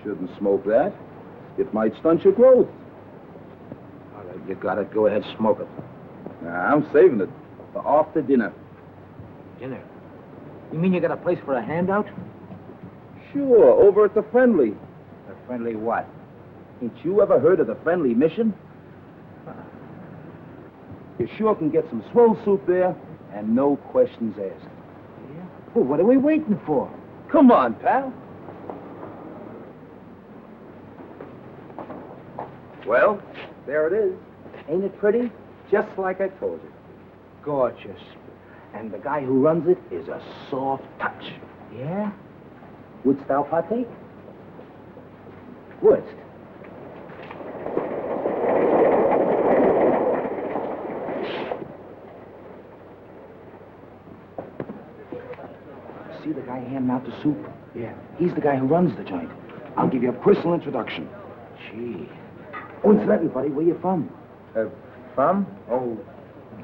Shouldn't smoke that. It might stunt your growth. All right, you got it. Go ahead, smoke it. Nah, I'm saving it for after dinner. Dinner? You mean you got a place for a handout? Sure, over at the Friendly. The Friendly what? Ain't you ever heard of the Friendly Mission? You sure can get some swell soup there, and no questions asked. Yeah? Well, what are we waiting for? Come on, pal. Well, there it is. Ain't it pretty? Just like I told you. Gorgeous. And the guy who runs it is a soft touch. Yeah? Wouldst thou partake? Wouldst? See the guy handing out the soup? Yeah. He's the guy who runs the joint. I'll give you a personal introduction. Gee. Oh, incidentally, buddy, where you from? From? Oh,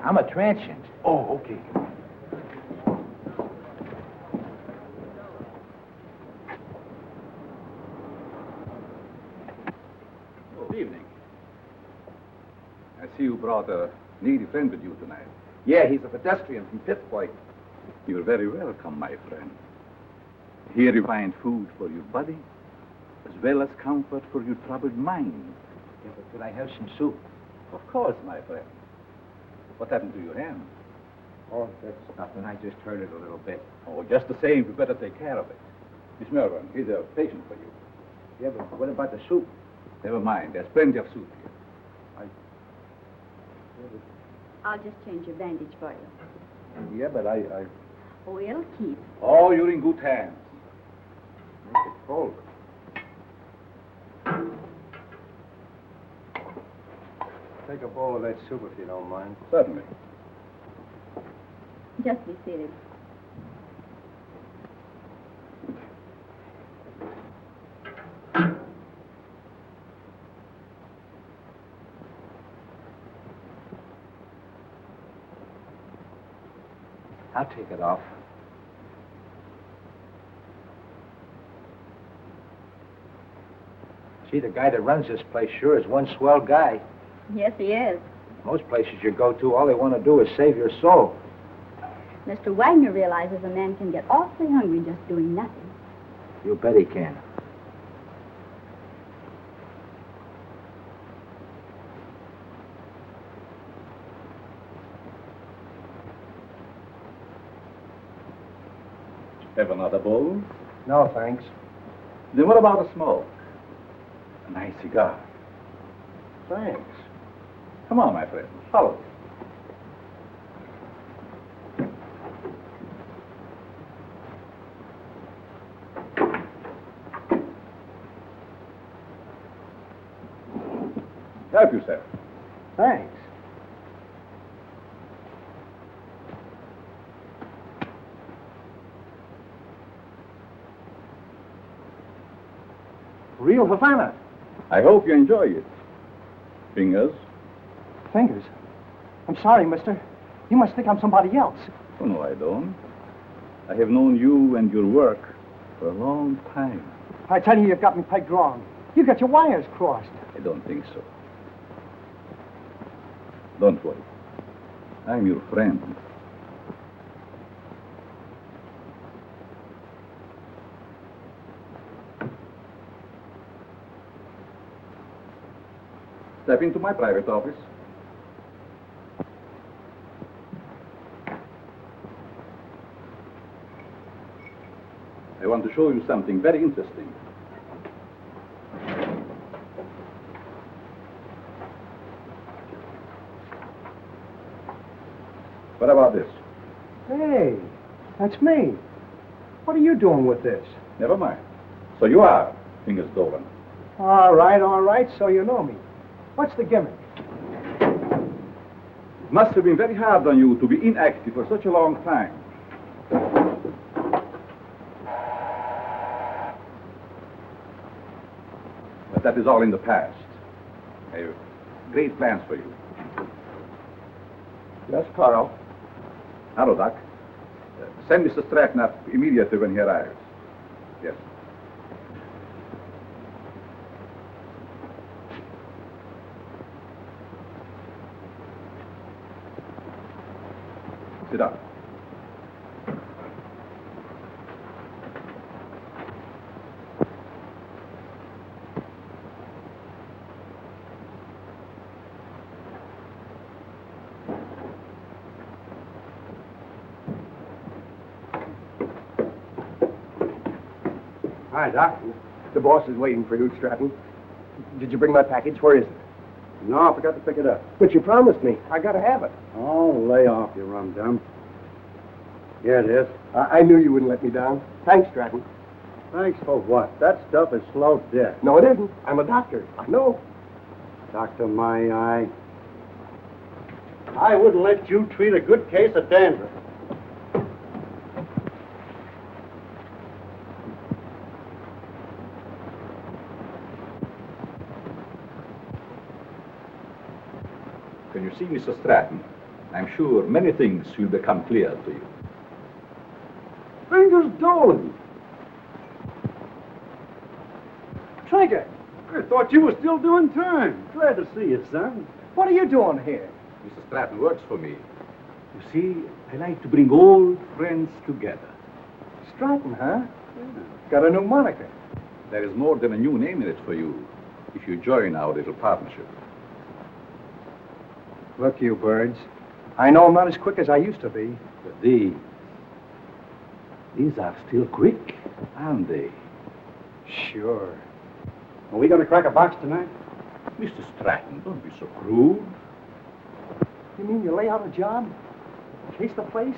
I'm a transient. Oh, okay. Good evening. I see you brought a needy friend with you tonight. Yeah, he's a pedestrian from Pittsburgh. You're very welcome, my friend. Here you find food for your body, as well as comfort for your troubled mind. Yeah, but could I have some soup? Of course, my friend. What happened to your hand? Oh, that's nothing. I just hurt it a little bit. Oh, just the same, you better take care of it. Miss Melbourne, here's a patient for you. Yeah, but what about the soup? Never mind, there's plenty of soup here. I'll just change your bandage for you. Yeah, but I... Oh, it'll keep. Oh, you're in good hands. Make it cold. Take a bowl of that soup if you don't mind. Certainly. Just be seated. I'll take it off. See, the guy that runs this place sure is one swell guy. Yes, he is. Most places you go to, all they want to do is save your soul. Mr. Wagner realizes a man can get awfully hungry just doing nothing. You bet he can. Have another bowl? No, thanks. Then what about a smoke? A nice cigar. Thanks. Come on, my friend. Follow me. Help yourself. Thanks. Real Havana. I hope you enjoy it. Fingers? Fingers. I'm sorry, mister. You must think I'm somebody else. Oh, no, I don't. I have known you and your work for a long time. I tell you, you've got me pegged wrong. You got your wires crossed. I don't think so. Don't worry. I'm your friend. Step into my private office. I want to show you something very interesting. What about this? Hey, that's me. What are you doing with this? Never mind. So you are Fingers Dolan. All right, so you know me. What's the gimmick? It must have been very hard on you to be inactive for such a long time. But that is all in the past. I have great plans for you. Yes, Carl. Hello, Doc. Send Mr. Stratton up immediately when he arrives. Yes. Sit down. Hi, Doc. The boss is waiting for you, Stratton. Did you bring my package? Where is it? No, I forgot to pick it up. But you promised me. I gotta have it. Oh, lay off, you rum-dum. Here it is. I knew you wouldn't let me down. Thanks, Stratton. Thanks for what? That stuff is slow death. No, it isn't. I'm a doctor. I know. Doctor, my eye. I wouldn't let you treat a good case of dandruff. When you see Mr. Stratton, I'm sure many things will become clear to you. Fingers Dolan. Trigger, I thought you were still doing time. Glad to see you, son. what are you doing here? Mr. Stratton works for me. You see, I like to bring old friends together. Stratton, huh? Got a new moniker. There is more than a new name in it for you if you join our little partnership. Look, you birds. I know I'm not as quick as I used to be. But these are still quick, aren't they? Sure. Are we going to crack a box tonight? Mr. Stratton, don't be so crude. You mean you lay out a job, case the place,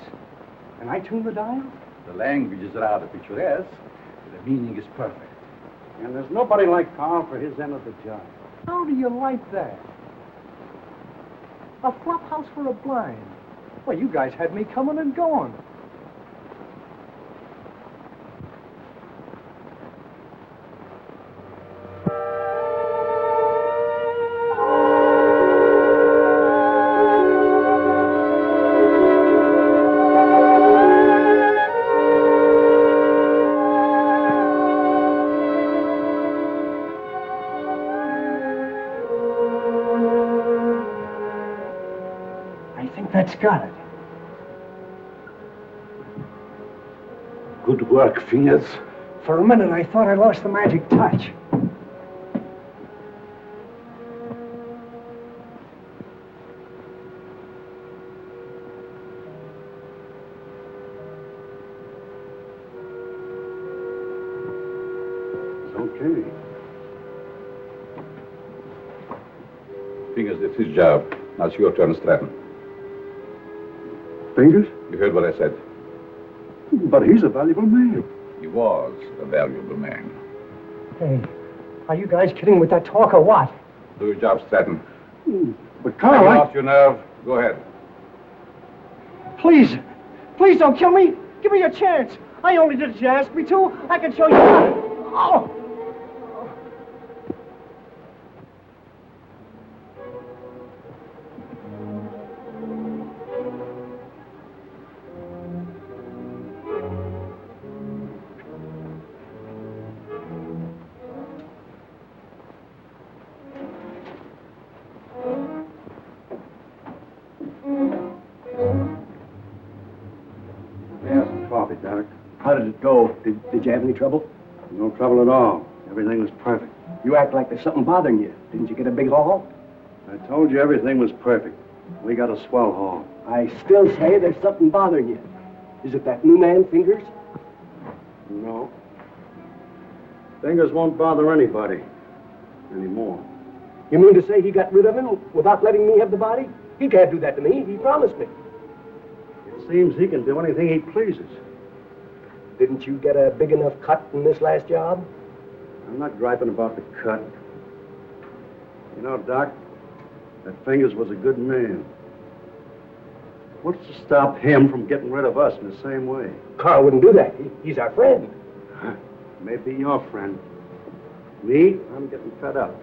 and I tune the dial? The language is rather picturesque, but the meaning is perfect. And there's nobody like Carl for his end of the job. How do you like that? A flop house for a blind. Well, you guys had me coming and going. I think that's got it. Good work, Fingers. For a minute, I thought I lost the magic touch. It's okay. Fingers, it's his job. Now it's your turn, Stratton. Fingers? You heard what I said. But he's a valuable man. He was a valuable man. Hey, are you guys kidding with that talk or what? Do your job, Stratton. But Get Carl, off your nerve. Go ahead. Please, please don't kill me. Give me a chance. I only did as you asked me to. I can show you how. Oh! Have some coffee, Doc. How did it go? Did you have any trouble? No trouble at all. Everything was perfect. You act like there's something bothering you. Didn't you get a big haul? I told you everything was perfect. We got a swell haul. I still say there's something bothering you. Is it that new man, Fingers? No. Fingers won't bother anybody anymore. You mean to say he got rid of him without letting me have the body? He can't do that to me. He promised me. It seems he can do anything he pleases. Didn't you get a big enough cut in this last job? I'm not griping about the cut. You know, Doc, that Fingers was a good man. What's to stop him from getting rid of us in the same way? Carl wouldn't do that. He's our friend. Maybe your friend. Me, I'm getting fed up.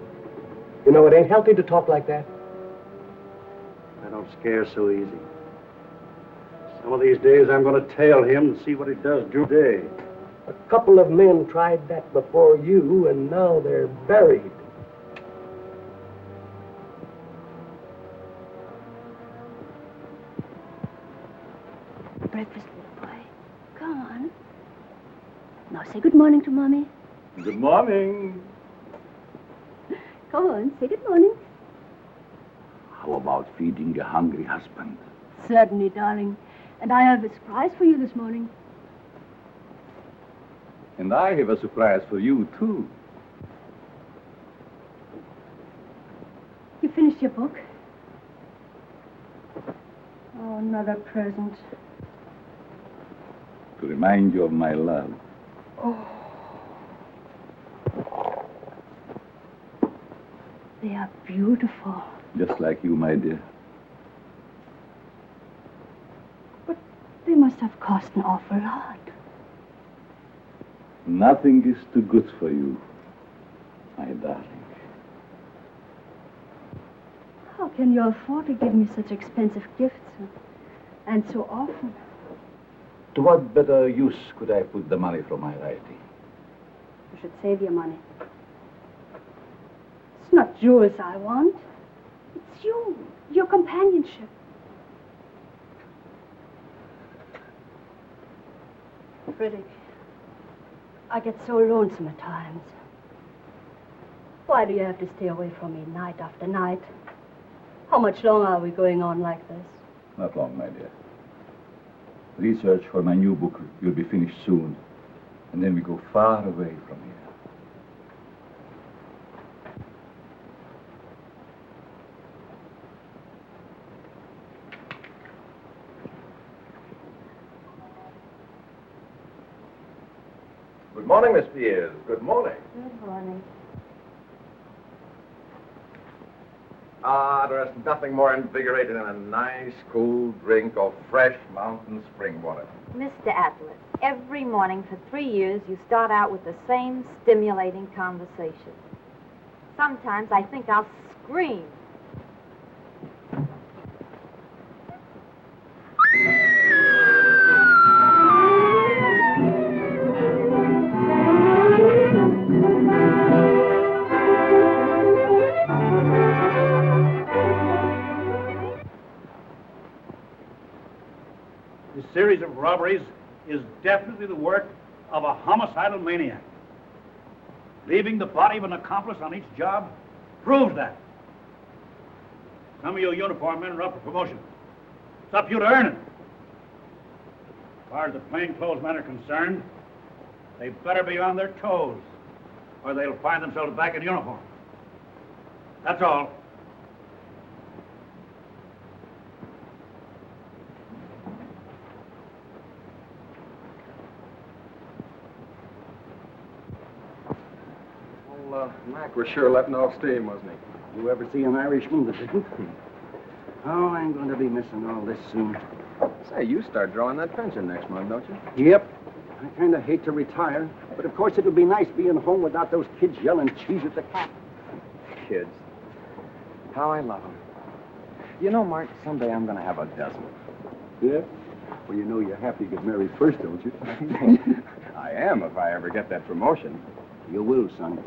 You know, it ain't healthy to talk like that. I don't scare so easy. Some of these days I'm going to tail him and see what he does today. A couple of men tried that before you, and now they're buried. Breakfast, little boy. Come on. Now say good morning to Mommy. Good morning. Come on, say good morning. How about feeding your hungry husband? Certainly, darling. And I have a surprise for you this morning. And I have a surprise for you, too. You finished your book? Oh, another present. To remind you of my love. They are beautiful. Just like you, my dear. But they must have cost an awful lot. Nothing is too good for you, my darling. How can you afford to give me such expensive gifts and so often? To what better use could I put the money from my writing? You should save your money. It's not jewels I want. It's you, your companionship. Frederick, I get so lonesome at times. Why do you have to stay away from me night after night? How much longer are we going on like this? Not long, my dear. Research for my new book will be finished soon, and then we go far away from here. Good morning, Miss Pierce. Good morning. Good morning. There's nothing more invigorating than a nice, cool drink of fresh mountain spring water. Mr. Atlas, every morning for 3 years you start out with the same stimulating conversation. Sometimes I think I'll scream. This series of robberies is definitely the work of a homicidal maniac. Leaving the body of an accomplice on each job proves that. Some of you uniform men are up for promotion. It's up to you to earn it. As far as the plainclothes men are concerned, they better be on their toes, or they'll find themselves back in uniform. That's all. Well, Mac was sure letting off steam, wasn't he? You ever see an Irishman that didn't? Oh, I'm going to be missing all this soon. Say, you start drawing that pension next month, don't you? Yep. I kind of hate to retire, but of course it'll be nice being home without those kids yelling cheese at the cat. Kids. How I love them. You know, Mark, someday I'm going to have a dozen. Yeah? Well, you know you have to get married first, don't you? I am if I ever get that promotion. You will, son.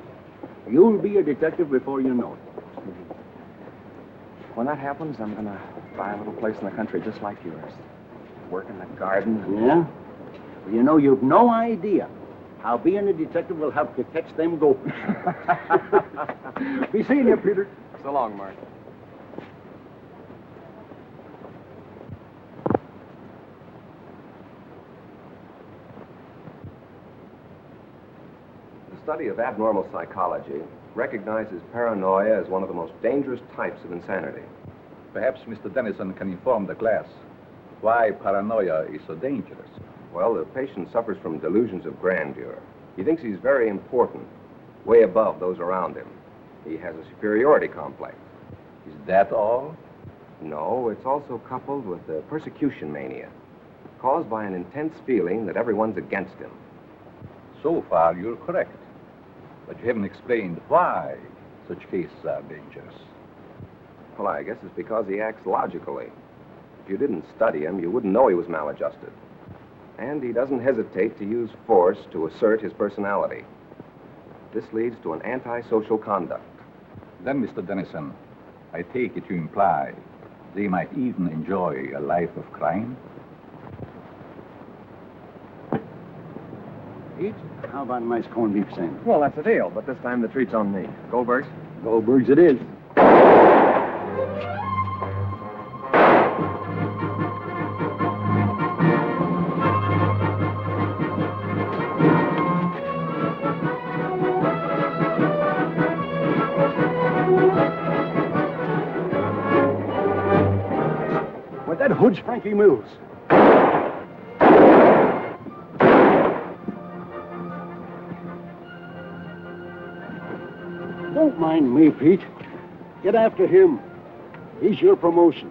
You'll be a detective before you know it. When that happens, I'm going to buy a little place in the country just like yours. Work in the garden. Yeah? Well, you know, you've no idea how being a detective will help you catch them gophers. Be seeing you, Peter. So long, Mark. The study of abnormal psychology recognizes paranoia as one of the most dangerous types of insanity. Perhaps Mr. Dennison can inform the class why paranoia is so dangerous. Well, the patient suffers from delusions of grandeur. He thinks he's very important, way above those around him. He has a superiority complex. Is that all? No, it's also coupled with a persecution mania, caused by an intense feeling that everyone's against him. So far, you're correct. But you haven't explained why such cases are dangerous. Well, I guess it's because he acts logically. If you didn't study him, you wouldn't know he was maladjusted. And he doesn't hesitate to use force to assert his personality. This leads to an antisocial conduct. Then, Mr. Dennison, I take it you imply they might even enjoy a life of crime? Pete, how about a nice corned beef sandwich? Well, that's a deal, but this time the treat's on me. Goldberg's? Goldberg's it is. With that hood's Frankie Mills. Don't mind me, Pete. Get after him. He's your promotion.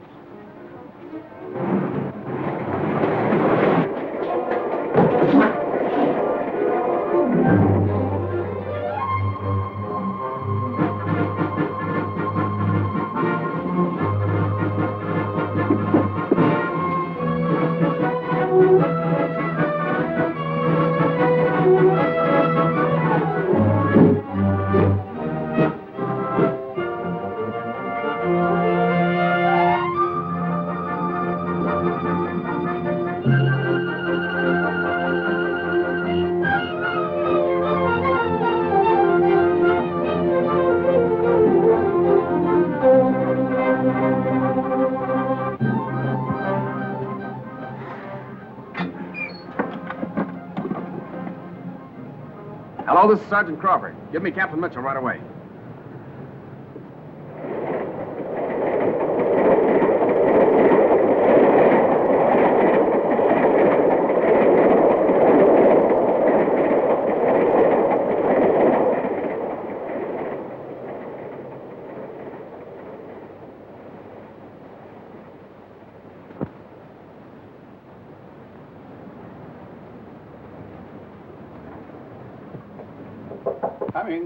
Hello, this is Sergeant Crawford. Give me Captain Mitchell right away.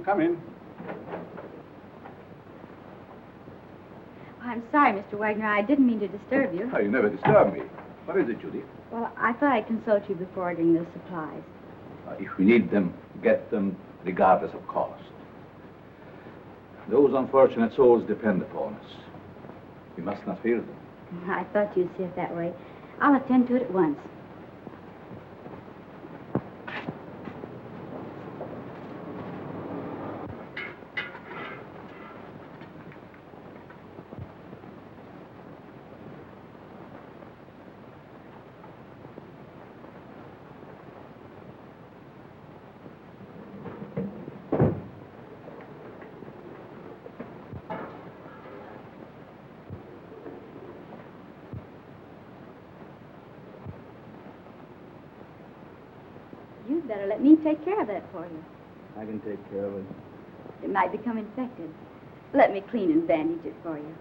Come in. I'm sorry, Mr. Wagner. I didn't mean to disturb you. Oh, you never disturb me. What is it, Judy? Well, I thought I'd consult you before ordering the supplies. If we need them, get them regardless of cost. Those unfortunate souls depend upon us. We must not fear them. I thought you'd see it that way. I'll attend to it at once. You'd better let me take care of that for you. I can take care of it. It might become infected. Let me clean and bandage it for you.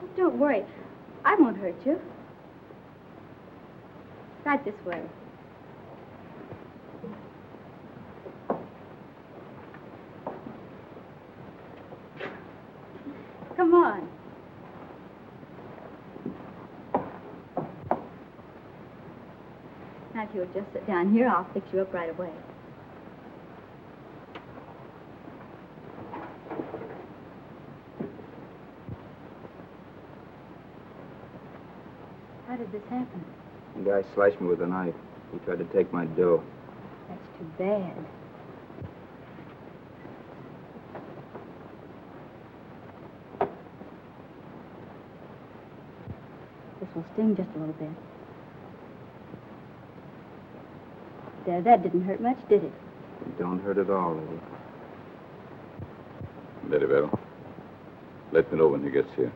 Oh, don't worry. I won't hurt you. Right this way. Come on. Now, if you'll just sit down here, I'll fix you up right away. How did this happen? The guy slashed me with a knife. He tried to take my dough. That's too bad. This will sting just a little bit. There, that didn't hurt much, did it? It don't hurt at all, lady. Very well. Let me know when he gets here.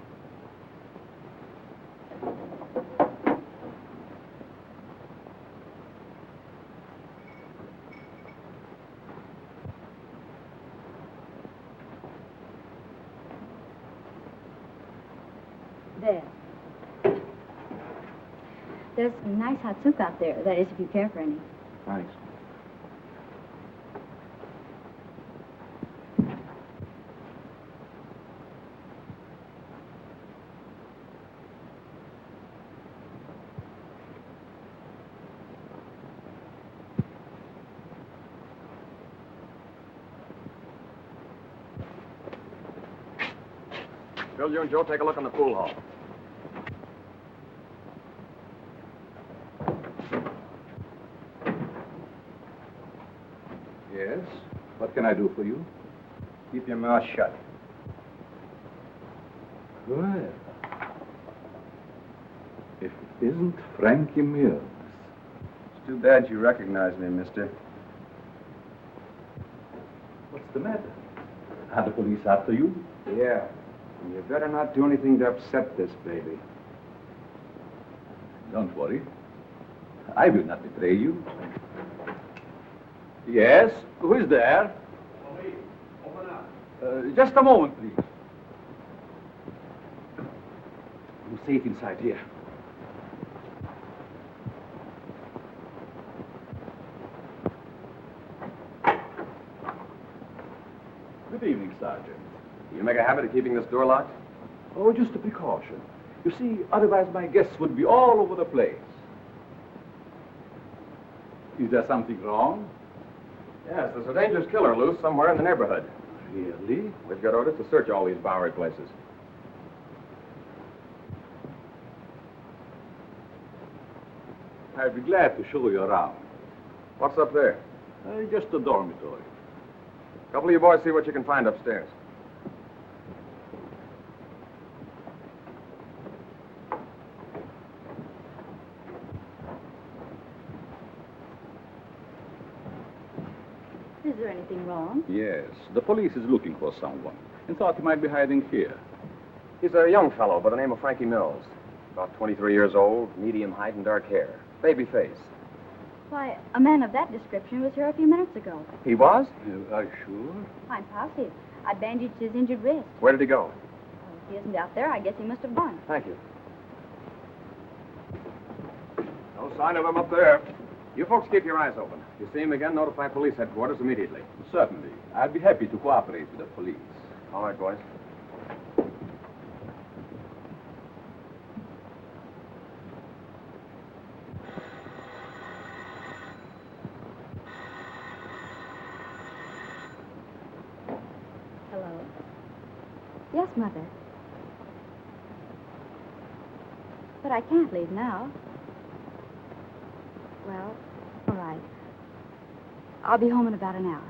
There. There's some nice hot soup out there. That is, if you care for any. Thanks. Bill, you and Joe take a look in the pool hall. Yes? What can I do for you? Keep your mouth shut. Well, if it isn't Frankie Mills. It's too bad you recognize me, mister. What's the matter? Are the police after you? Yeah. And you better not do anything to upset this baby. Don't worry. I will not betray you. Yes? Who is there? Open up. Just a moment, please. You're safe inside here. Good evening, Sergeant. You make a habit of keeping this door locked? Oh, just a precaution. You see, otherwise my guests would be all over the place. Is there something wrong? Yes, there's a dangerous killer loose somewhere in the neighborhood. Really? We've got orders to search all these Bowery places. I'd be glad to show you around. What's up there? Just a dormitory. A couple of you boys see what you can find upstairs. Is there anything wrong? Yes, the police is looking for someone and thought he might be hiding here. He's a young fellow by the name of Frankie Mills. About 23 years old, medium height and dark hair. Baby face. Why, a man of that description was here a few minutes ago. He was? Are you sure? I'm positive. I bandaged his injured wrist. Where did he go? Well, if he isn't out there, I guess he must have gone. Thank you. No sign of him up there. You folks keep your eyes open. If you see him again, notify police headquarters immediately. Certainly. I'd be happy to cooperate with the police. All right, boys. Hello. Yes, Mother. But I can't leave now. Well, all right. I'll be home in about an hour.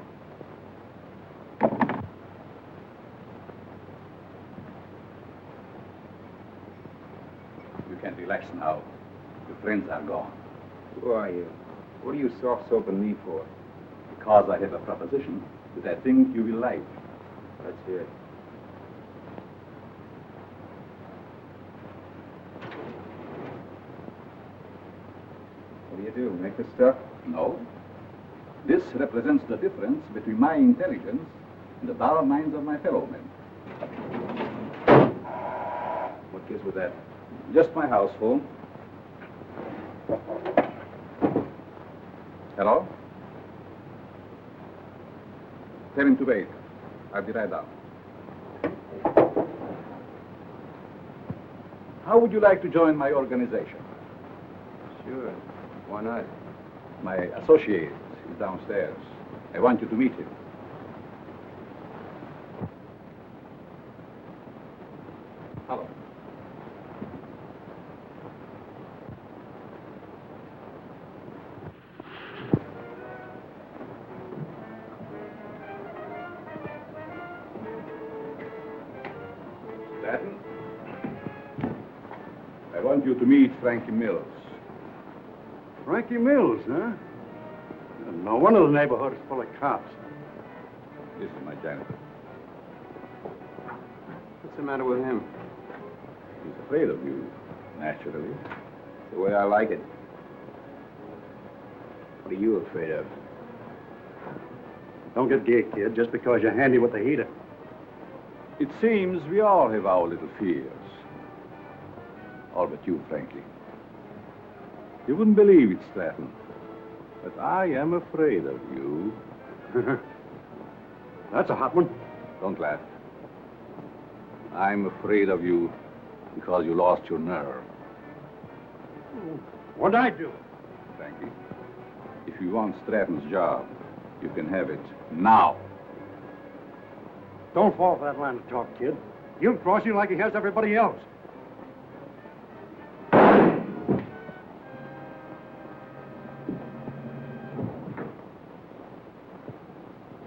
You can relax now. Your friends are gone. Who are you? What are you soft-soaping me for? Because I have a proposition that I think you will like. Let's hear it. What do you still make the stuff? No. This represents the difference between my intelligence and the dull minds of my fellow men. What gives with that? Just my house phone. Hello? Tell him to wait. I'll be right down. How would you like to join my organization? Sure. Why not? My associate is downstairs. I want you to meet him. Hello. Stratton? I want you to meet Frankie Mills. Frankie Mills, huh? No wonder the neighborhood is full of cops. This is my janitor. What's the matter with him? He's afraid of you, naturally. The way I like it. What are you afraid of? Don't get gay, kid, just because you're handy with the heater. It seems we all have our little fears. All but you, Frankie. You wouldn't believe it, Stratton, but I am afraid of you. That's a hot one. Don't laugh. I'm afraid of you because you lost your nerve. What'd I do? Frankie, if you want Stratton's job, you can have it now. Don't fall for that line of talk, kid. He'll cross you like he has everybody else.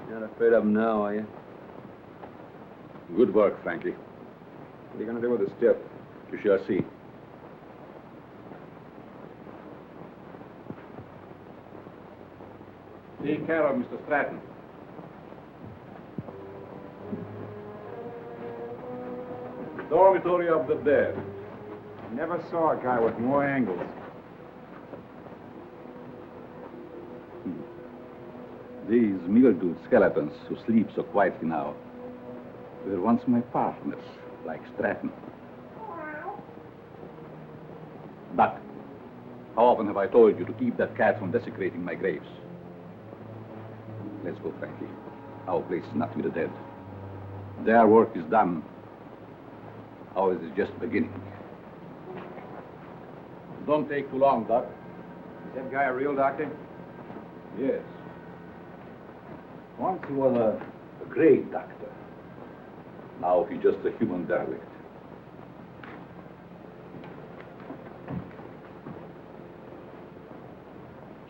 Not afraid of him now, are you? Good work, Frankie. What are you going to do with the stiff? You shall see. Take care of Mr. Stratton. Dormitory of the dead. Never saw a guy with more angles. These mildewed skeletons who sleep so quietly now were once my partners, like Stratton. Buck, how often have I told you to keep that cat from desecrating my graves? Let's go, Frankie. Our place is not with the dead. Their work is done. Ours is just beginning. Don't take too long, Doc. Is that guy a real doctor? Yes. Once he was a great doctor. Now he's just a human derelict.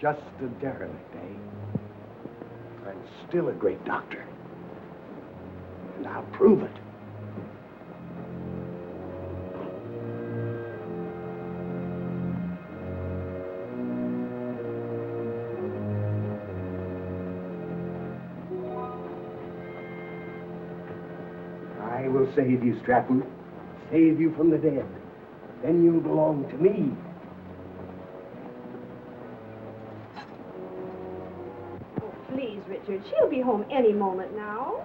Just a derelict, eh? And still a great doctor. And I'll prove it. I will save you, Stratton. Save you from the dead. Then you'll belong to me. Please, Richard, she'll be home any moment now.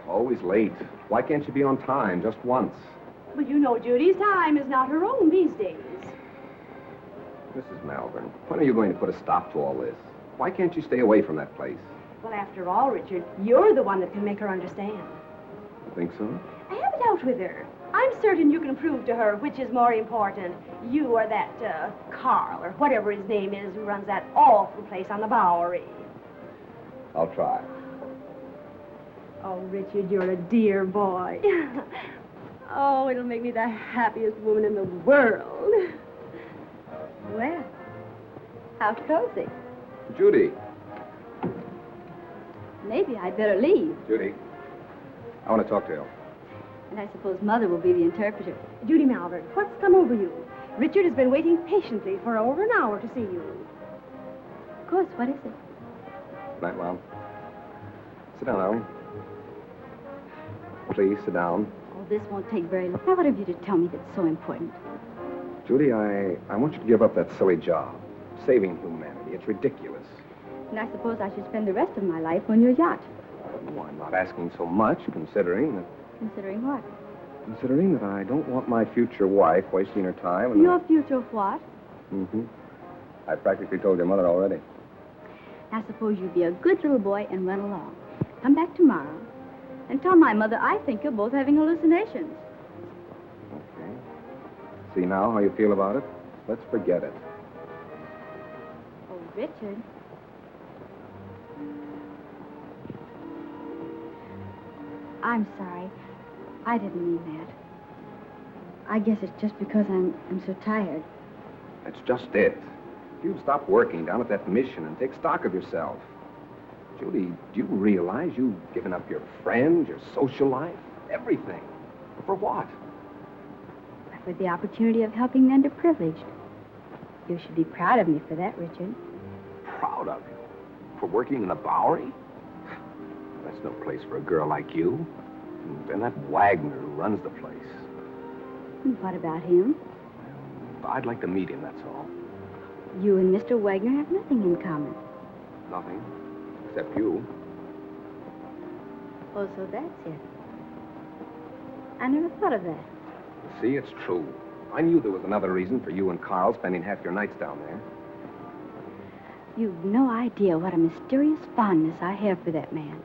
Always late. Why can't you be on time just once? But you know Judy's time is not her own these days. Mrs. Malvern, when are you going to put a stop to all this? Why can't you stay away from that place? Well, after all, Richard, you're the one that can make her understand. You think so? I have it out with her. I'm certain you can prove to her which is more important, you or that Carl, or whatever his name is, who runs that awful place on the Bowery. I'll try. Oh, Richard, you're a dear boy. Oh, it'll make me the happiest woman in the world. Well, how cozy. Judy. Maybe I'd better leave. Judy. I want to talk to you. And I suppose Mother will be the interpreter. Judy Malvern, what's come over you? Richard has been waiting patiently for over an hour to see you. Of course, what is it? Night, Mom. Sit down, Ellen. Please, sit down. Oh, this won't take very long. Now, what have you to tell me that's so important? Judy, I want you to give up that silly job. saving humanity. It's ridiculous. And I suppose I should spend the rest of my life on your yacht. Oh, I'm not asking so much, considering that Considering what? I don't want my future wife wasting her time. And Your future what? Mm-hmm. I practically told your mother already. Now suppose you be a good little boy and run along. Come back tomorrow and tell my mother I think you're both having hallucinations. Okay. See now how you feel about it? Let's forget it. Oh, Richard. I'm sorry. I didn't mean that. I guess it's just because I'm so tired. That's just it. You stop working down at that mission and take stock of yourself. Judy, do you realize you've given up your friends, your social life, everything? For what? But for the opportunity of helping the underprivileged. You should be proud of me for that, Richard. Proud of you? For working in the Bowery? That's no place for a girl like you. And that Wagner who runs the place. And what about him? I'd like to meet him, that's all. You and Mr. Wagner have nothing in common. Nothing. Except you. Oh, so that's it. I never thought of that. See, it's true. I knew there was another reason for you and Carl spending half your nights down there. You've no idea what a mysterious fondness I have for that man.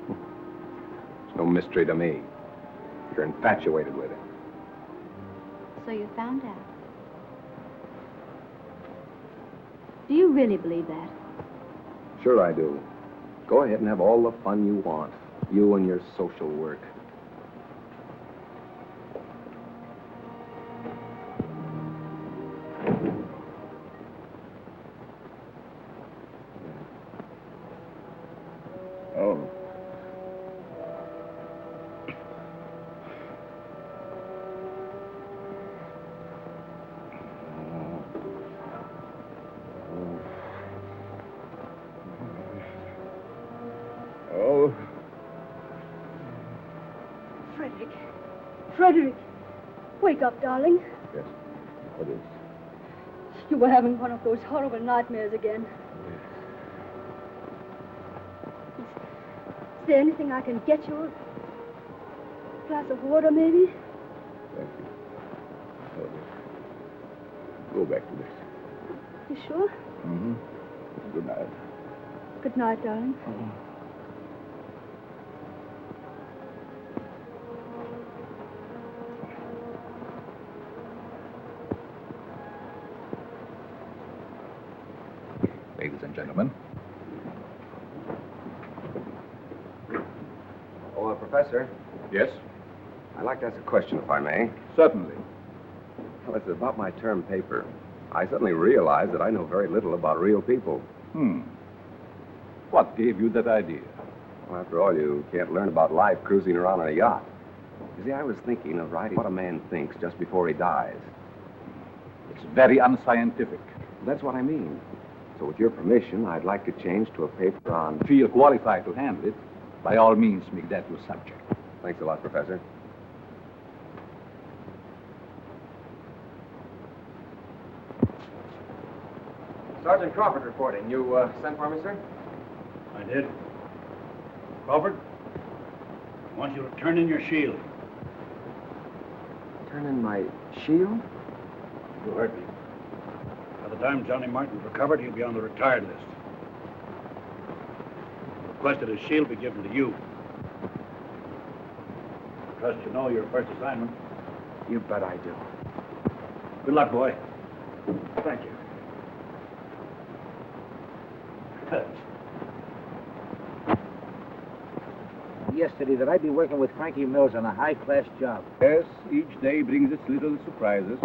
It's no mystery to me. You're infatuated with him. So you found out. Do you really believe that? Sure I do. Go ahead and have all the fun you want. You and your social work. Oh. Oh. Frederick. Frederick. Wake up, darling. Yes. What is? You were having one of those horrible nightmares again. Is there anything I can get you? A glass of water, maybe? Thank you. Oh, go back to this. You sure? Mm-hmm. Good night. Good night, darling. Ladies and gentlemen. Oh, Professor, Yes? I'd like to ask a question, if I may. Certainly. Well, it's about my term paper. I suddenly realized that I know very little about real people. What gave you that idea? Well, after all, you can't learn about life cruising around on a yacht. You see, I was thinking of writing what a man thinks just before he dies. It's very unscientific. That's what I mean. So with your permission, I'd like to change to a paper on... Feel qualified to handle it. By all means, make that your subject. Thanks a lot, Professor. Sergeant Crawford reporting. You sent for me, sir? I did. Crawford, I want you to turn in your shield. Turn in my shield? You heard me. By the time Johnny Martin's recovered, he'll be on the retired list. Requested his shield be given to you. Trust you know your first assignment. You bet I do. Good luck, boy. Thank you. Yesterday that I'd be working with Frankie Mills on a high-class job. Yes, each day brings its little surprises.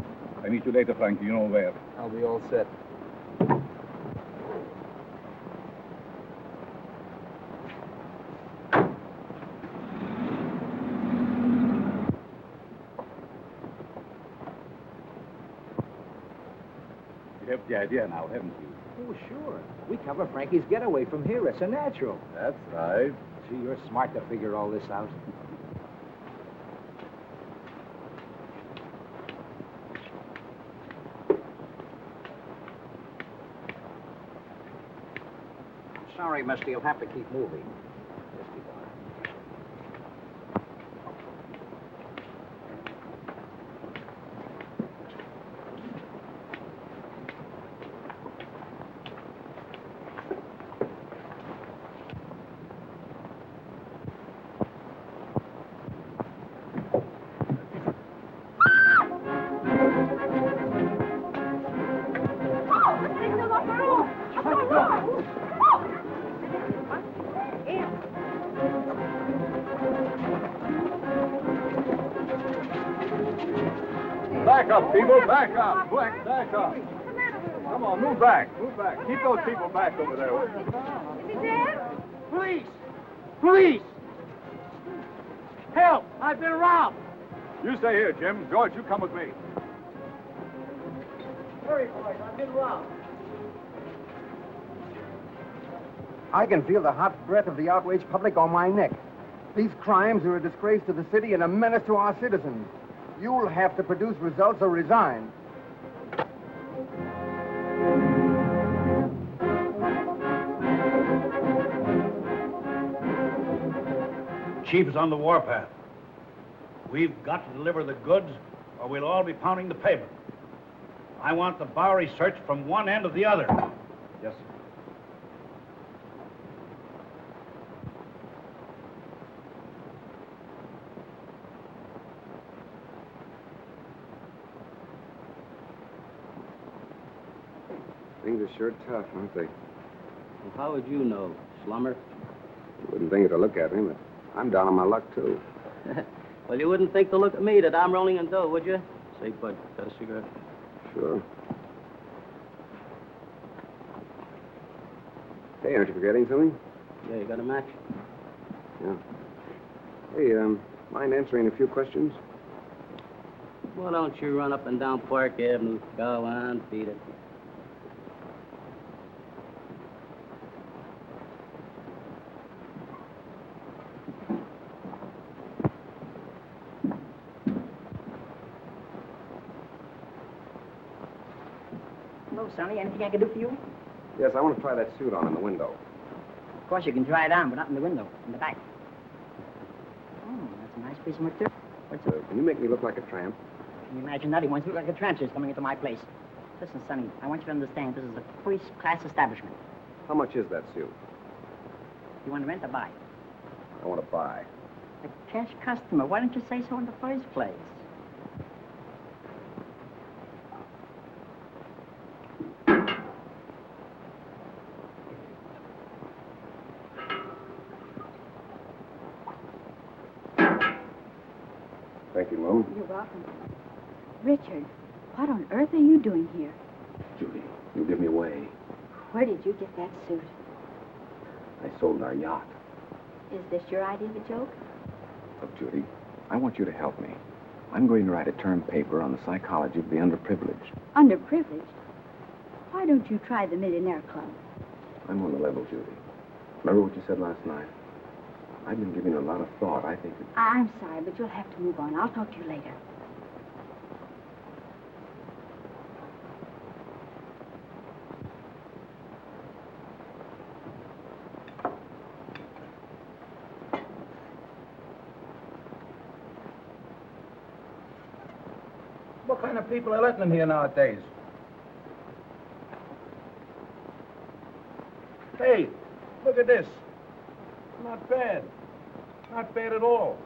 I meet you later, Frankie. You know where. I'll be all set. You have the idea now, haven't you? Oh, sure. We cover Frankie's getaway from here. It's a natural. That's right. Gee, you're smart to figure all this out. Sorry, mister, you'll have to keep moving. Just keep on. Back up, people, back up. Quick, back up. Come on, move back, move back. Keep those people back over there. Police! Police! Help! I've been robbed! You stay here, Jim. George, you come with me. Hurry, boys, I've been robbed. I can feel the hot breath of the outraged public on my neck. These crimes are a disgrace to the city and a menace to our citizens. You'll have to produce results or resign. Chief is on the warpath. We've got to deliver the goods, or we'll all be pounding the pavement. I want the Bowery searched from one end to the other. Yes, sir. Things are sure tough, aren't they? Well, how would you know, slummer? You wouldn't think it to look at me, but I'm down on my luck, too. Well, you wouldn't think to look at me that I'm rolling in dough, would you? Say, bud, got a cigarette? Sure. Hey, aren't you forgetting something? Yeah, you got a match? Yeah. Hey, mind answering a few questions? Why don't you run up and down Park Avenue? Go on, beat it. Hello, Sonny. Anything I can do for you? Yes, I want to try that suit on in the window. Of course, you can try it on, but not in the window, in the back. Oh, that's a nice piece of material. What's it? Can you make me look like a tramp? Can you imagine that? He wants to look like a transfer coming into my place. Listen, Sonny, I want you to understand this is a first-class establishment. How much is that suit? You want to rent or buy? I want to buy. A cash customer. Why don't you say so in the first place? Thank you, Mo. You're welcome. Richard, what on earth are you doing here? Judy, you give me away. Where did you get that suit? I sold our yacht. Is this your idea of a joke? Look, Judy, I want you to help me. I'm going to write a term paper on the psychology of the underprivileged. Underprivileged? Why don't you try the Millionaire Club? I'm on the level, Judy. Remember what you said last night? I've been giving it a lot of thought. I think that... I'm sorry, but you'll have to move on. I'll talk to you later. What kind of people are letting in here nowadays? Hey, look at this. Not bad. Not bad at all.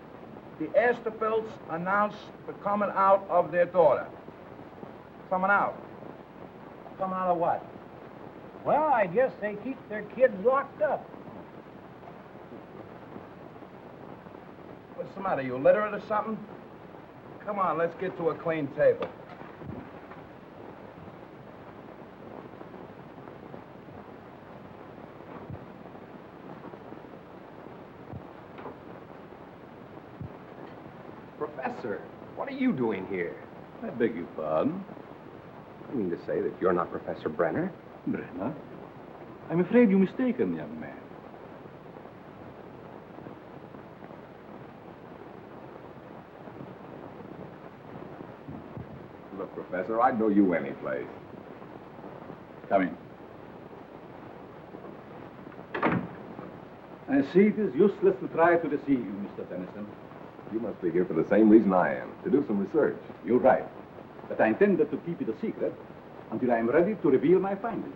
The Asterfelds announced the coming out of their daughter. Coming out. Coming out of what? Well, I guess they keep their kids locked up. What's the matter? You literate or something? Come on, let's get to a clean table. Professor, what are you doing here? I beg your pardon? You mean to say that you're not Professor Brenner? Brenner? I'm afraid you're mistaken, young man. Look, Professor, I'd know you anyplace. Come in. I see it is useless to try to deceive you, Mr. Tennyson. You must be here for the same reason I am, to do some research. You're right. But I intended to keep it a secret until I am ready to reveal my findings.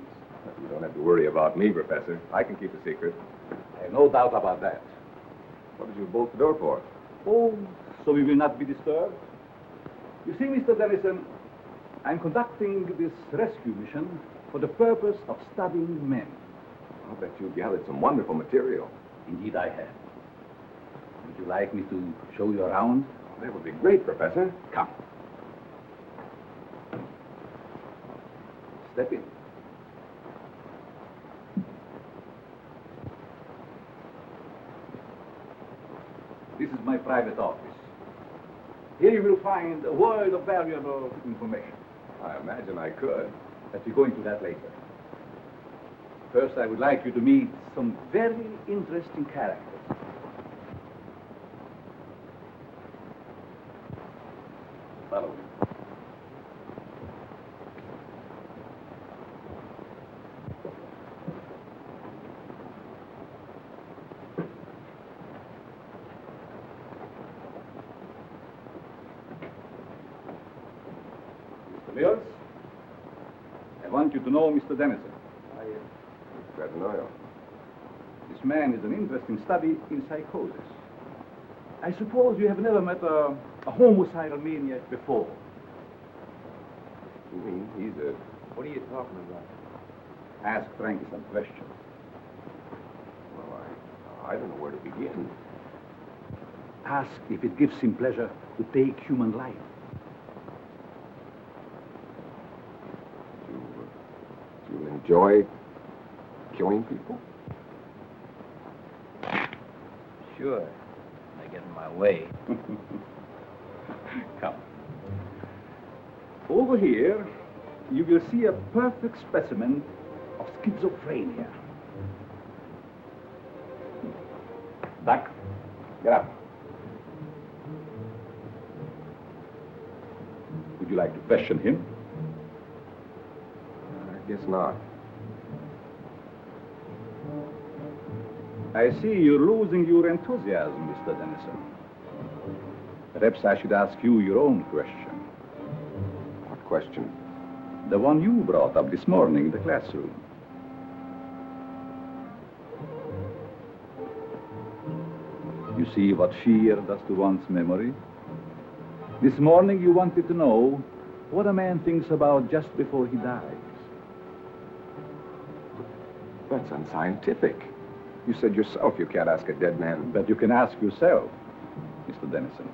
You don't have to worry about me, Professor. I can keep a secret. I have no doubt about that. What did you bolt the door for? Oh, so we will not be disturbed? You see, Mr. Dennison, I'm conducting this rescue mission for the purpose of studying men. I'll bet you've gathered some wonderful material. Indeed, I have. Would you like me to show you around? That would be great, Professor. Come. Step in. This is my private office. Here you will find a world of valuable information. I imagine I could. But we'll go into that later. First, I would like you to meet some very interesting characters. Follow me. Mr. Mills, I want you to know Mr. Dennison. Glad to know you. This man is an interesting study in psychosis. I suppose you have never met a homicidal maniac before. You mean he's a... What are you talking about? Ask Frankie some questions. Well, I don't know where to begin. Ask if it gives him pleasure to take human life. Do you enjoy killing people? Sure. They get in my way. Come. Over here, you will see a perfect specimen of schizophrenia. Duck, get up. Would you like to question him? I guess not. I see you're losing your enthusiasm, Mr. Dennison. Perhaps I should ask you your own question. What question? The one you brought up this morning in the classroom. You see what fear does to one's memory? This morning you wanted to know what a man thinks about just before he dies. That's unscientific. You said yourself you can't ask a dead man. But you can ask yourself, Mr. Dennison.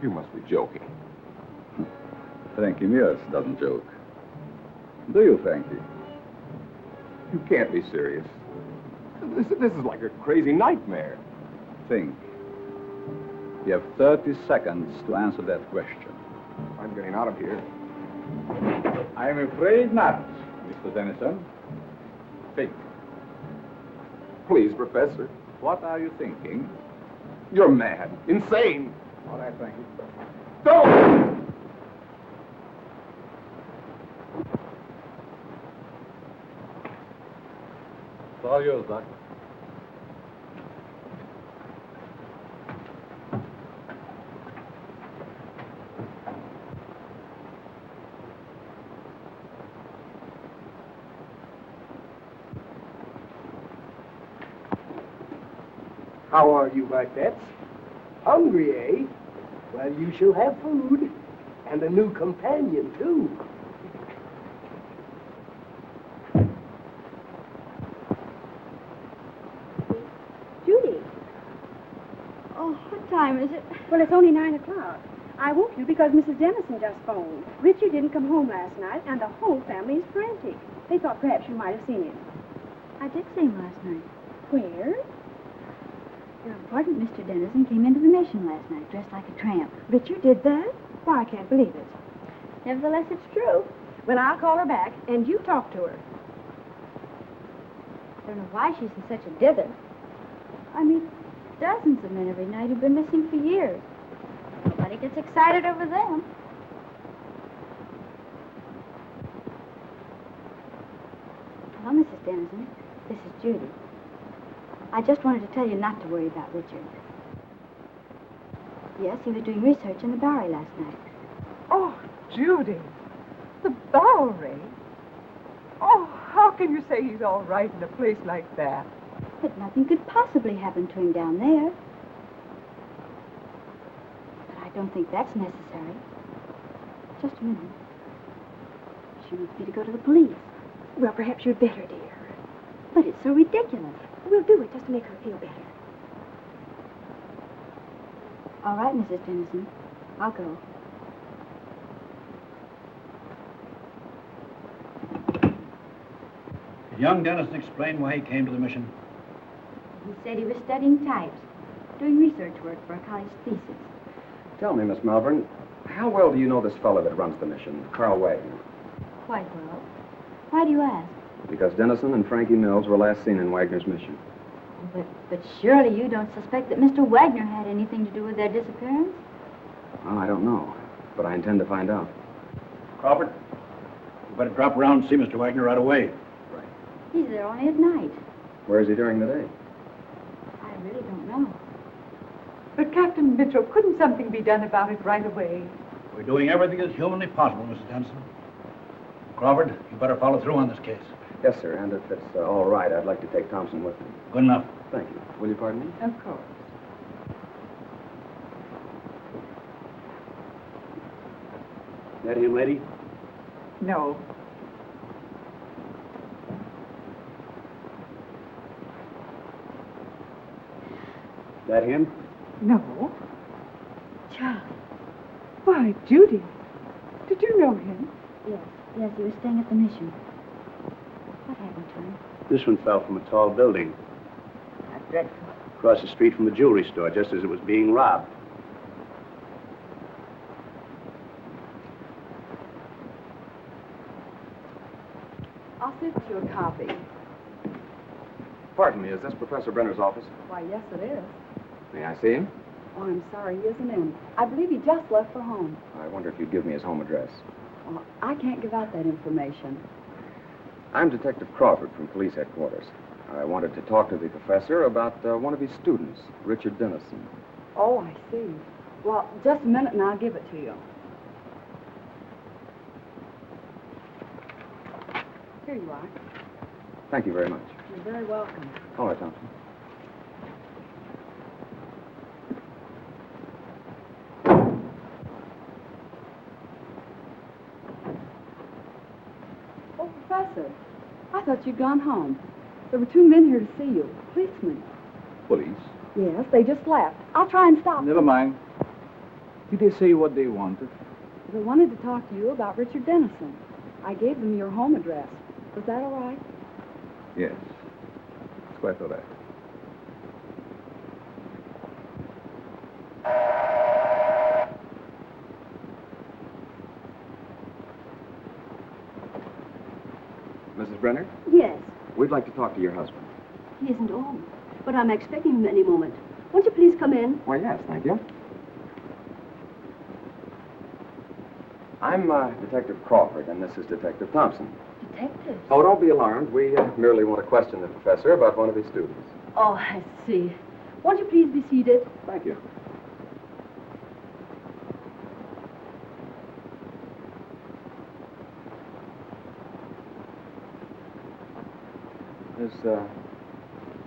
You must be joking. Frankie Mears doesn't joke. Do you, Frankie? You can't be serious. This is like a crazy nightmare. Think. You have 30 seconds to answer that question. I'm getting out of here. I'm afraid not, Mr. Dennison. Think. Please, Professor. What are you thinking? You're mad. Insane. All right, Frankie. Don't! It's all yours, Doc. How are you, my pets? Hungry, eh? Well, you shall have food. And a new companion, too. Judy. Oh, what time is it? Well, it's only 9 o'clock. I woke you because Mrs. Dennison just phoned. Richard didn't come home last night, and the whole family is frantic. They thought perhaps you might have seen him. I did see him last night. Where? Your important Mr. Dennison came into the Mission last night, dressed like a tramp. Richard did that? Why, I can't believe it. Nevertheless, it's true. Well, I'll call her back, and you talk to her. I don't know why she's in such a dither. I meet dozens of men every night who've been missing for years. Nobody gets excited over them. Hello, Mrs. Dennison. This is Judy. I just wanted to tell you not to worry about Richard. Yes, he was doing research in the Bowery last night. Oh, Judy. The Bowery? Oh, how can you say he's all right in a place like that? But nothing could possibly happen to him down there. But I don't think that's necessary. Just a minute. She wants me to go to the police. Well, perhaps you'd better, dear. But it's so ridiculous. We'll do it just to make her feel better. All right, Mrs. Dennison. I'll go. Did young Dennison explain why he came to the mission? He said he was studying types, doing research work for a college thesis. Tell me, Miss Malvern, how well do you know this fellow that runs the mission, Carl Wagner? Quite well. Why do you ask? Because Dennison and Frankie Mills were last seen in Wagner's mission. But surely you don't suspect that Mr. Wagner had anything to do with their disappearance? Well, I don't know, but I intend to find out. Crawford, you better drop around and see Mr. Wagner right away. He's there only at night. Where is he during the day? I really don't know. But Captain Mitchell, couldn't something be done about it right away? We're doing everything that's humanly possible, Mrs. Dennison. Crawford, you better follow through on this case. Yes, sir, and if it's all right, I'd like to take Thompson with me. Good enough. Thank you. Will you pardon me? Of course. That him, lady? No. That him? No. Charlie. Why, Judy. Did you know him? Yes, he was staying at the mission. What happened to him? This one fell from a tall building. How dreadful. Across the street from the jewelry store, just as it was being robbed. I'll send you a copy. Pardon me, is this Professor Brenner's office? Why, yes, it is. May I see him? Oh, I'm sorry, he isn't in. I believe he just left for home. I wonder if you'd give me his home address. Well, I can't give out that information. I'm Detective Crawford from police headquarters. I wanted to talk to the professor about one of his students, Richard Dennison. Oh, I see. Well, just a minute and I'll give it to you. Here you are. Thank you very much. You're very welcome. All right, Thompson. Oh, Professor, I thought you'd gone home. There were two men here to see you, policemen. Police? Yes, they just left. I'll try and stop Never them. mind. Did they say what they wanted? They wanted to talk to you about Richard Dennison. I gave them your home address. Was that all right? Yes. It's quite all right. Mrs. Brenner, Yes, we'd like to talk to your husband. he isn't home, but I'm expecting him any moment. Won't you please come in? Why, yes, thank you. I'm Detective Crawford, and this is Detective Thompson. Detective? Oh, don't be alarmed. We merely want to question the professor about one of his students. Oh, I see. Won't you please be seated? Thank you. Is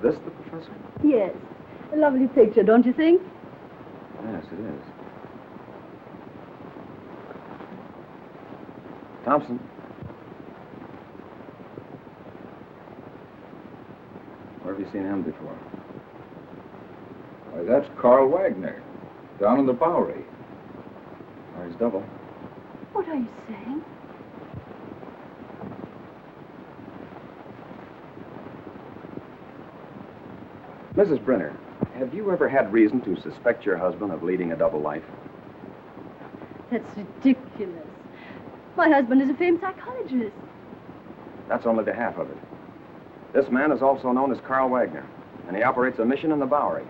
this the professor? Yes. A lovely picture, don't you think? Yes, it is. Thompson. Where have you seen him before? Why, that's Carl Wagner, down in the Bowery. Or his double. What are you saying? Mrs. Brenner, have you ever had reason to suspect your husband of leading a double life? That's ridiculous. My husband is a famed psychologist. That's only the half of it. This man is also known as Carl Wagner, and he operates a mission in the Bowery,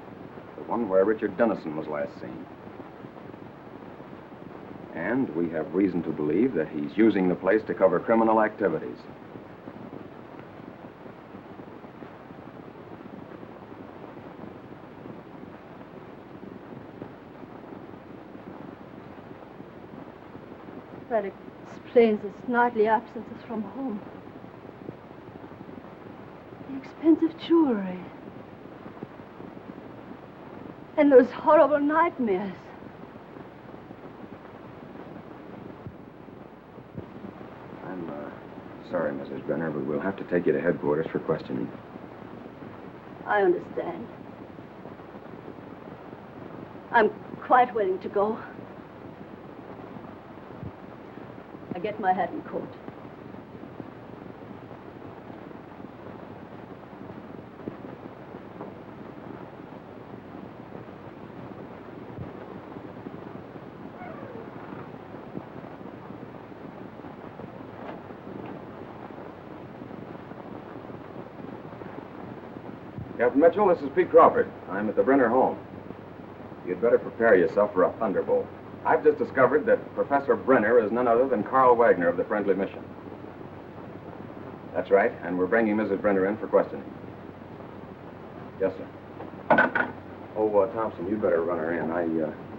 the one where Richard Dennison was last seen. And we have reason to believe that he's using the place to cover criminal activities. That explains his nightly absences from home. The expensive jewelry. And those horrible nightmares. I'm sorry, Mrs. Brenner, but we'll have to take you to headquarters for questioning. I understand. I'm quite willing to go. I get my hat and coat. Captain Mitchell, this is Pete Crawford. I'm at the Brenner home. You'd better prepare yourself for a thunderbolt. I've just discovered that Professor Brenner is none other than Carl Wagner of the Friendly Mission. That's right, and we're bringing Mrs. Brenner in for questioning. Yes, sir. Oh, Thompson, you'd better run her in. I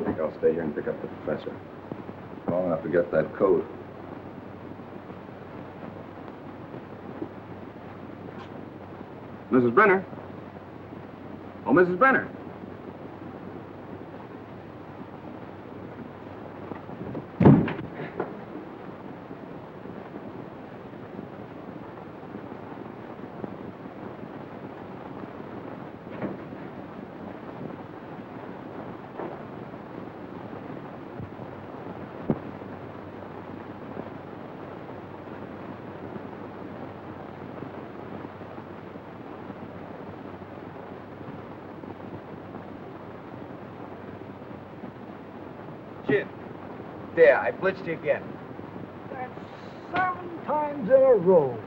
think I'll stay here and pick up the professor. Long enough to get that coat. Mrs. Brenner? Oh, Mrs. Brenner. Jim, there, I blitzed you again. That's 7 times in a row.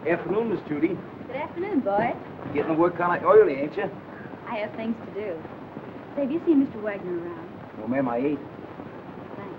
Afternoon, Miss Judy. Good afternoon, boy. Getting the work kind of oily, ain't you? I have things to do. Say, have you seen Mr. Wagner around? Well, ma'am, I ate. Thanks.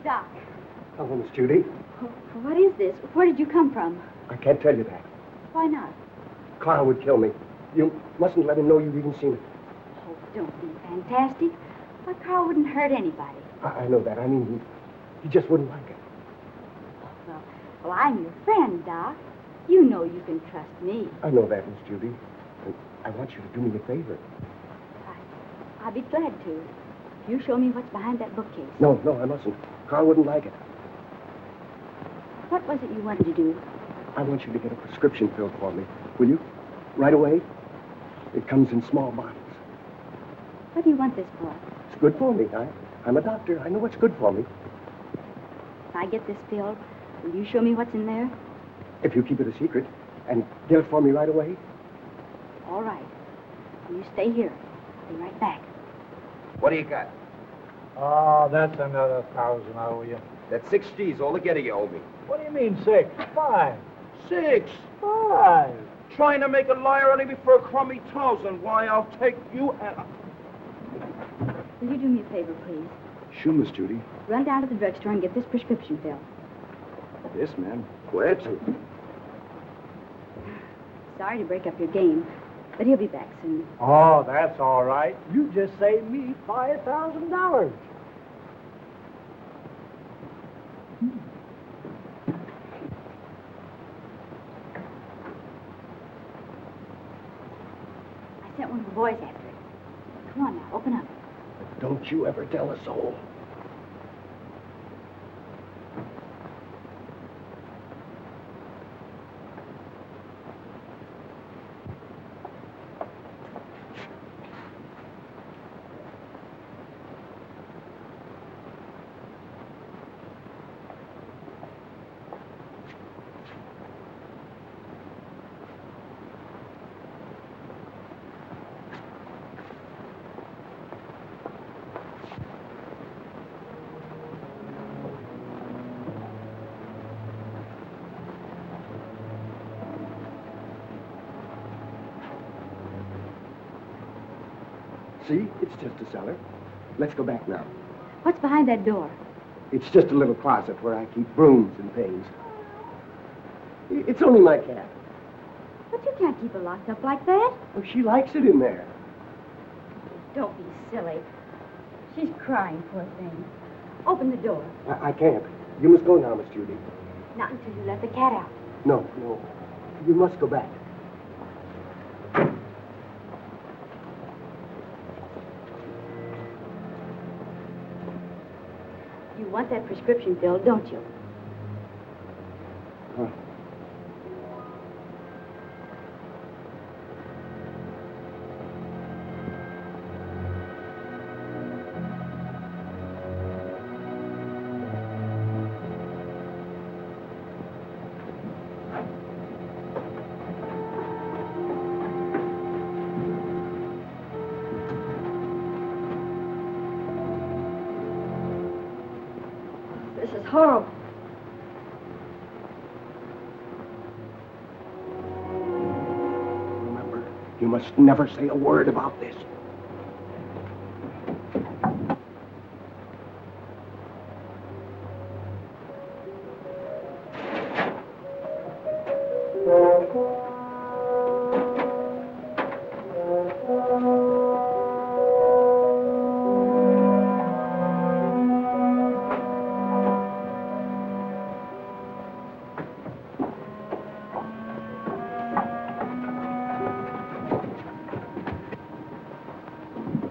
Doc, Hello, Miss Judy. what is this? Where did you come from? I can't tell you that. Why not? Carl would kill me. You mustn't let him know you've even seen it. Oh, don't be fantastic. Why, Carl wouldn't hurt anybody. I know that. I mean, he just wouldn't like it. Well, I'm your friend, Doc. You know you can trust me. I know that, Miss Judy. And I want you to do me a favor. I'll be glad to. If you show me what's behind that bookcase. No, I mustn't. Carl wouldn't like it. What was it you wanted to do? I want you to get a prescription filled for me. Will you? Right away? It comes in small bottles. What do you want this for? It's good for me. I'm a doctor. I know what's good for me. If I get this filled, will you show me what's in there? If you keep it a secret and get it for me right away. All right. You stay here. I'll be right back. What do you got? Oh, that's another 1,000 I owe you. That's 6 G's altogether you owe me. What do you mean 6? 5. 6? 5. Trying to make a liar out of me for a crummy thousand. Why, I'll take you and... Will you do me a favor, please? Sure, Miss Judy. Run down to the drugstore and get this prescription filled. Yes, ma'am. Quit. Sorry to break up your game, but he'll be back soon. Oh, that's all right. You just saved me $5,000. I sent one of the boys after it. Come on now, open up. Don't you ever tell a soul. See, it's just a cellar. Let's go back now. What's behind that door? It's just a little closet where I keep brooms and things. It's only my cat. But you can't keep her locked up like that. Oh, she likes it in there. Don't be silly. She's crying, poor thing. Open the door. I can't. You must go now, Miss Judy. Not until you let the cat out. No. You must go back. You want that prescription filled, don't you? Huh. This is horrible. Remember, you must never say a word about this.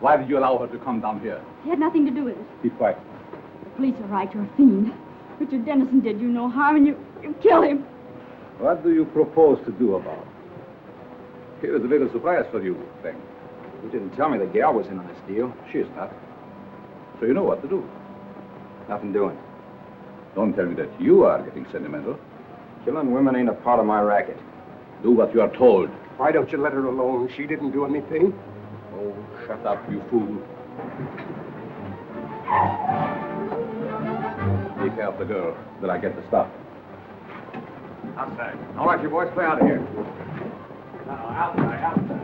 Why did you allow her to come down here? He had nothing to do with it. Keep quiet. The police are right. You're a fiend. Richard Dennison did you no harm, and you killed him. What do you propose to do about it? Here's a little surprise for you, Frank. You didn't tell me the gal was in on this deal. She is not. So you know what to do. Nothing doing. Don't tell me that you are getting sentimental. Killing women ain't a part of my racket. Do what you are told. Why don't you let her alone? She didn't do anything. Oh, shut up, you fool. Take care of the girl till I get the stuff. Outside. All right, you boys, play out of here. No, outside.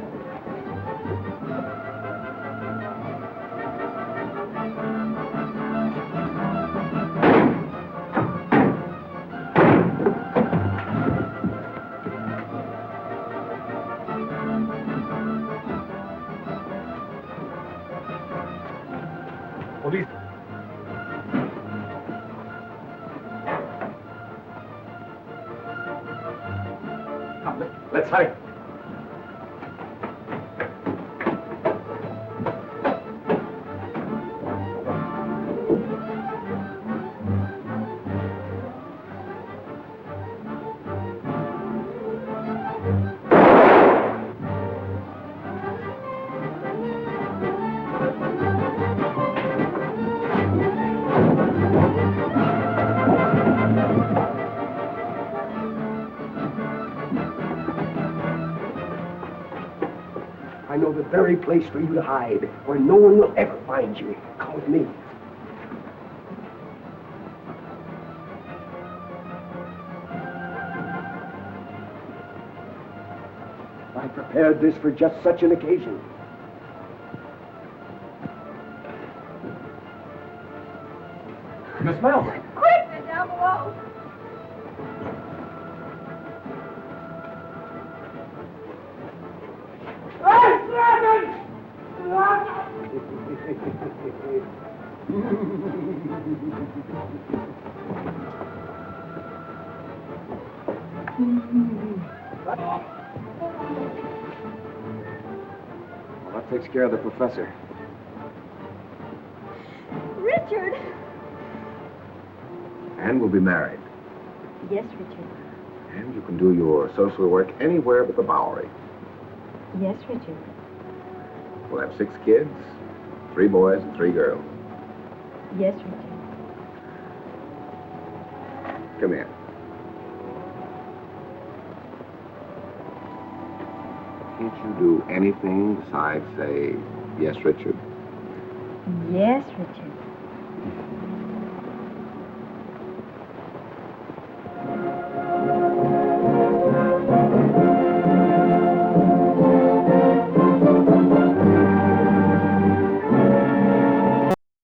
Police. Come, let's hurry. I know the very place for you to hide, where no one will ever find you. Come with me. I prepared this for just such an occasion. Miss Melbourne. Quick! They're down below. Well, that takes care of the professor. Richard! And we'll be married. Yes, Richard. And you can do your social work anywhere but the Bowery. Yes, Richard. We'll have 6 kids, 3 boys and 3 girls. Yes, Richard. Come here. Can't you do anything besides say, yes, Richard? Yes, Richard.